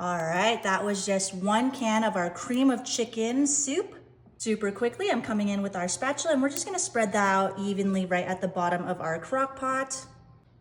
All right, that was just 1 can of our cream of chicken soup. Super quickly, I'm coming in with our spatula and we're just gonna spread that out evenly right at the bottom of our crock pot.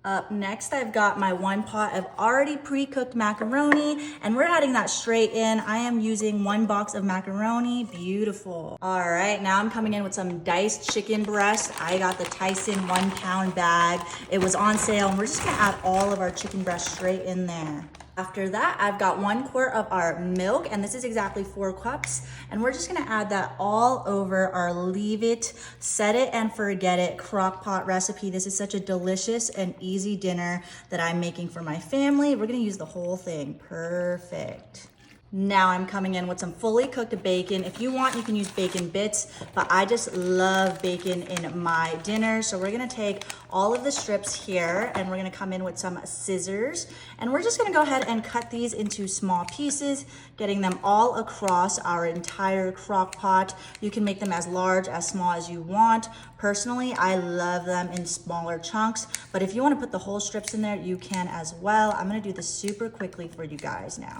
Up next, I've got my 1 pot of already pre-cooked macaroni, and we're adding that straight in. I am using 1 box of macaroni. Beautiful. All right, now I'm coming in with some diced chicken breast. I got the Tyson 1 pound bag. It was on sale, and we're just gonna add all of our chicken breast straight in there. After that, I've got 1 quart of our milk, and this is exactly 4 cups. And we're just gonna add that all over our leave it, set it and forget it crock pot recipe. This is such a delicious and easy dinner that I'm making for my family. We're gonna use the whole thing, perfect. Now I'm coming in with some fully cooked bacon. If you want, you can use bacon bits, but I just love bacon in my dinner. So we're gonna take all of the strips here and we're gonna come in with some scissors and we're just gonna go ahead and cut these into small pieces, getting them all across our entire crock pot. You can make them as large, as small as you want. Personally, I love them in smaller chunks, but if you wanna put the whole strips in there, you can as well. I'm gonna do this super quickly for you guys now.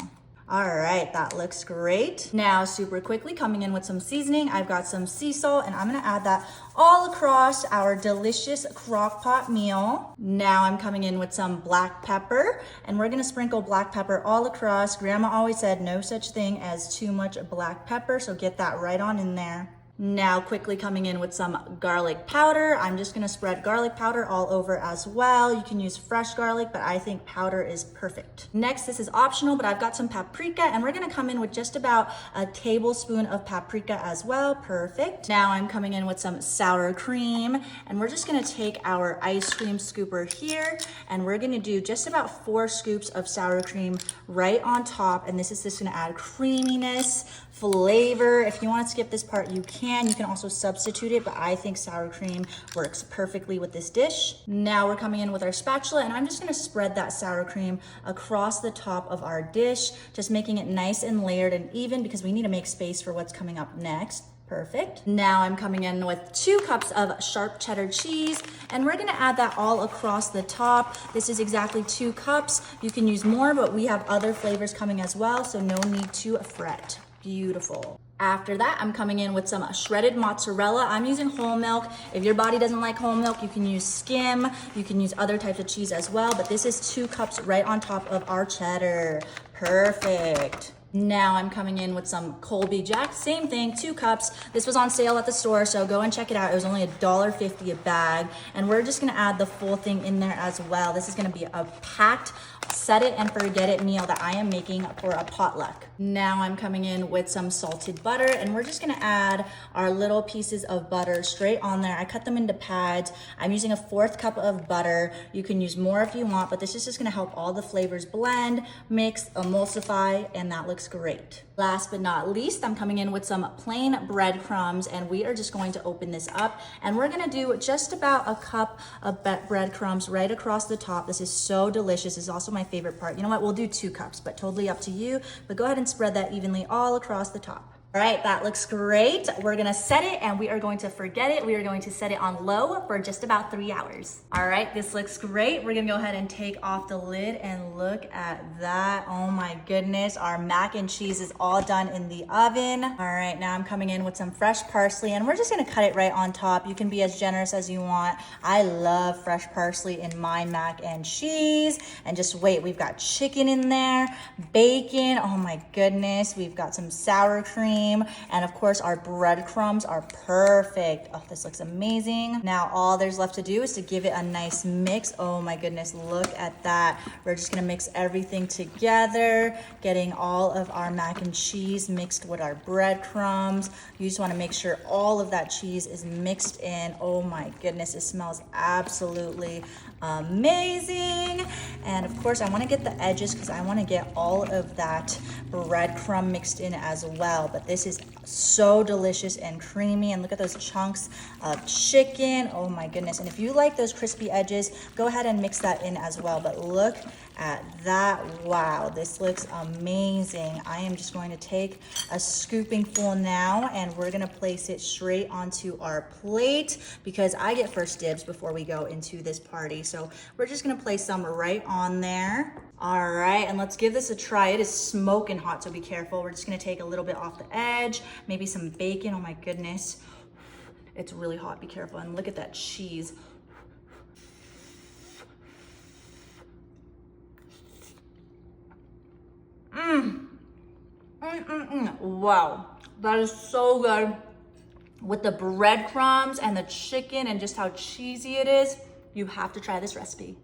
All right, that looks great. Now, super quickly, coming in with some seasoning. I've got some sea salt and I'm gonna add that all across our delicious crock pot meal. Now I'm coming in with some black pepper and we're gonna sprinkle black pepper all across. Grandma always said no such thing as too much black pepper, so get that right on in there. Now quickly coming in with some garlic powder. I'm just gonna spread garlic powder all over as well. You can use fresh garlic, but I think powder is perfect. Next, this is optional, but I've got some paprika and we're gonna come in with just about a tablespoon of paprika as well, perfect. Now I'm coming in with some sour cream and we're just gonna take our ice cream scooper here and we're gonna do just about 4 scoops of sour cream right on top, and this is just gonna add creaminess, flavor. If you wanna skip this part, you can. You can also substitute it, but I think sour cream works perfectly with this dish. Now we're coming in with our spatula and I'm just gonna spread that sour cream across the top of our dish, just making it nice and layered and even because we need to make space for what's coming up next. Perfect. Now I'm coming in with 2 cups of sharp cheddar cheese and we're gonna add that all across the top. This is exactly 2 cups. You can use more, but we have other flavors coming as well, so no need to fret. Beautiful. After that, I'm coming in with some shredded mozzarella. I'm using whole milk. If your body doesn't like whole milk, you can use skim. You can use other types of cheese as well, but this is 2 cups right on top of our cheddar. Perfect. Now I'm coming in with some Colby Jack, same thing, 2 cups. This was on sale at the store, so go and check it out. It was only $1.50 a bag, and we're just gonna add the full thing in there as well. This is gonna be a packed set it and forget it meal that I am making for a potluck. Now I'm coming in with some salted butter and we're just gonna add our little pieces of butter straight on there. I cut them into pads. I'm using a 1/4 cup of butter. You can use more if you want, but this is just gonna help all the flavors blend, mix, emulsify, and that looks great. Last but not least, I'm coming in with some plain breadcrumbs and we are just going to open this up and we're gonna do just about a cup of breadcrumbs right across the top. This is so delicious. This is also my favorite part. You know what, we'll do 2 cups, but totally up to you. But go ahead and spread that evenly all across the top. All right, that looks great. We're gonna set it and we are going to forget it. We are going to set it on low for just about 3 hours. All right, this looks great. We're gonna go ahead and take off the lid and look at that. Oh my goodness, our mac and cheese is all done in the oven. All right, now I'm coming in with some fresh parsley and we're just gonna cut it right on top. You can be as generous as you want. I love fresh parsley in my mac and cheese. And just wait, we've got chicken in there, bacon, oh my goodness. We've got some sour cream, and of course our breadcrumbs are perfect. Oh, this looks amazing. Now all there's left to do is to give it a nice mix. Oh my goodness, look at that. We're just gonna mix everything together, getting all of our mac and cheese mixed with our breadcrumbs. You just wanna make sure all of that cheese is mixed in. Oh my goodness, it smells absolutely amazing. And of course I wanna get the edges because I wanna get all of that breadcrumb mixed in as well. But this is so delicious and creamy, and look at those chunks of chicken. Oh my goodness. And if you like those crispy edges, go ahead and mix that in as well. But look at that. Wow, this looks amazing. I am just going to take a scooping full now and we're gonna place it straight onto our plate because I get first dibs before we go into this party. So we're just gonna place some right on there. All right, and let's give this a try. It is smoking hot, so be careful. We're just gonna take a little bit off the edge, maybe some bacon. Oh my goodness. It's really hot, be careful. And look at that cheese. Wow, that is so good. With the breadcrumbs and the chicken and just how cheesy it is, you have to try this recipe.